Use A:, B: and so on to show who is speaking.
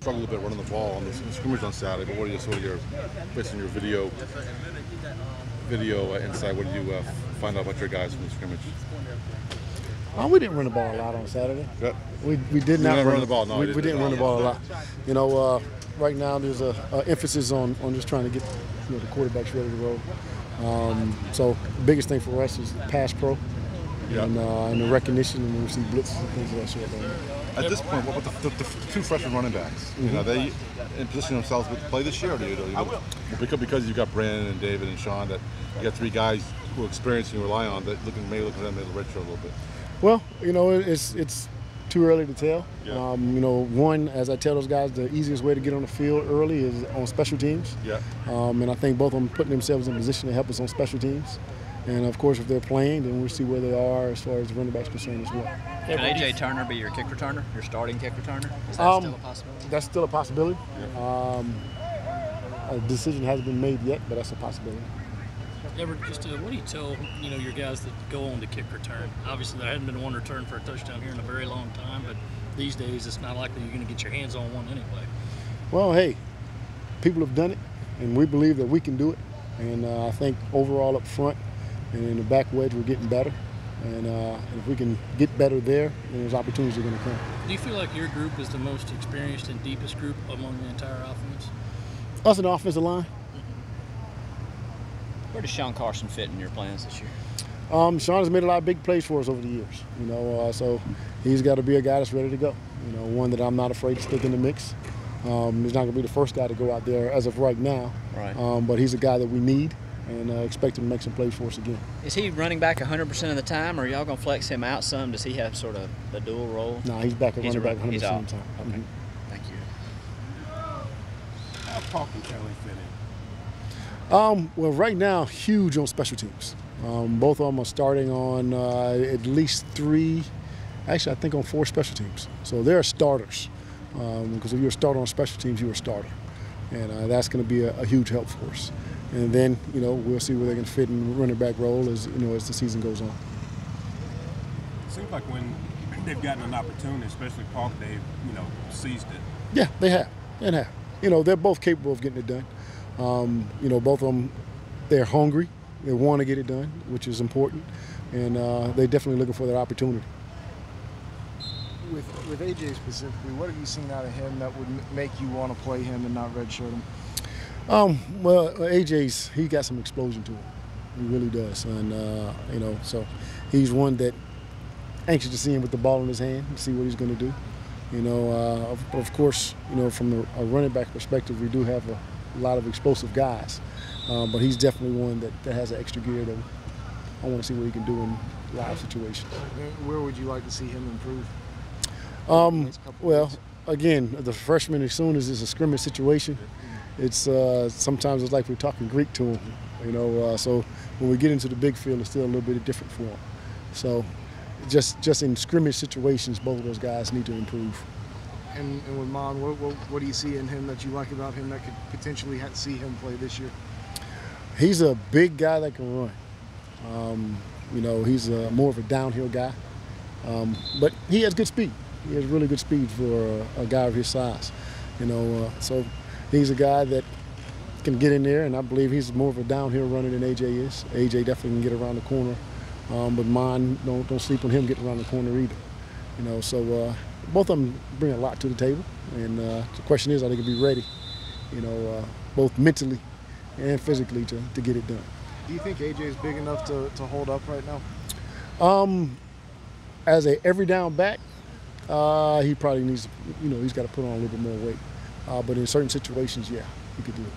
A: Struggled a bit running the ball on the scrimmage on Saturday, but what are your based on your video insight? What did you find out about your guys from the scrimmage?
B: We didn't run the ball a lot on Saturday.
A: Yeah.
B: We did not
A: run the ball. No,
B: we didn't run the ball a lot. You know, right now there's a emphasis on just trying to get the quarterbacks ready to roll. So the biggest thing for us is pass pro.
A: Yeah.
B: And the recognition and we see blitzes and things of that sort.
A: At this point, what about the two freshman running backs? You know, they in position themselves to play this year, or do you because you've got Brandon and David and Sean, that you got three guys who are experienced and you rely on, that may look at them as a redshirt a little bit?
B: Well, you know, it's too early to tell.
A: Yeah.
B: You know, one, as I tell those guys, the easiest way to get on the field early is on special teams.
A: Yeah.
B: And I think both of them putting themselves in position to help us on special teams. And of course, if they're playing, then we'll see where they are as far as the running back's concerned as well.
C: Can A.J. Turner be your kick returner, your starting kick returner? Is that still a possibility?
B: That's still a possibility.
A: Yeah.
B: A decision hasn't been made yet, but that's a possibility.
D: Everette, just what do you tell your guys that go on to kick return? Obviously, there hasn't been one return for a touchdown here in a very long time, but these days it's not likely you're going to get your hands on one anyway.
B: Well, hey, people have done it, and we believe that we can do it. And I think overall up front and in the back wedge, we're getting better. And if we can get better there, then those opportunities are going to come.
D: Do you feel like your group is the most experienced and deepest group among the entire offense?
B: Us in the offensive line.
C: Where does Sean Carson fit in your plans this year?
B: Sean has made a lot of big plays for us over the years. You know, so he's got to be a guy that's ready to go. You know, one that I'm not afraid to stick in the mix. He's not going to be the first guy to go out there as of right now.
C: Right.
B: But he's a guy that we need, and expect him to make some plays for us again.
C: Is he running back 100% of the time, or are y'all going to flex him out some? Does he have sort of a dual role?
B: No, he's back at running back 100% of the time.
C: Okay. Thank you.
E: How Paul and Kelly fit in?
B: Well, right now, huge on special teams. Both of them are starting on at least 3, actually I think on 4 special teams. So they're starters, because if you're a starter on special teams, you're a starter. And that's going to be a huge help for us. And then, we'll see where they can fit in the running back role as the season goes on.
E: It seems like when they've gotten an opportunity, especially Park, they've, seized it.
B: Yeah, they have. They're both capable of getting it done. Both of them, they're hungry. They want to get it done, which is important. And they're definitely looking for that opportunity.
F: With AJ specifically, what have you seen out of him that would make you want to play him and not redshirt him?
B: Well, he got some explosion to him. He really does. And, so he's one that anxious to see him with the ball in his hand and see what he's going to do. Of course, from a running back perspective, we do have a lot of explosive guys. But he's definitely one that has an extra gear that I want to see what he can do in live situations.
F: Where would you like to see him improve?
B: Well, again, the freshman, as soon as it's a scrimmage situation, it's sometimes it's like we're talking Greek to him. So when we get into the big field, it's still a little bit different for him. So just in scrimmage situations, both of those guys need to improve.
F: And with Mon, what do you see in him that you like about him that could potentially see him play this year?
B: He's a big guy that can run. He's more of a downhill guy, but he has good speed. He has really good speed for a guy of his size. So he's a guy that can get in there, and I believe he's more of a downhill runner than AJ is. AJ definitely can get around the corner, but Mon, don't sleep on him getting around the corner either. So both of them bring a lot to the table, and the question is, are they going to be ready? Both mentally and physically to get it done.
F: Do you think AJ is big enough to hold up right now?
B: As a every down back, he probably needs, he's got to put on a little bit more weight. But in certain situations, yeah, he could do it.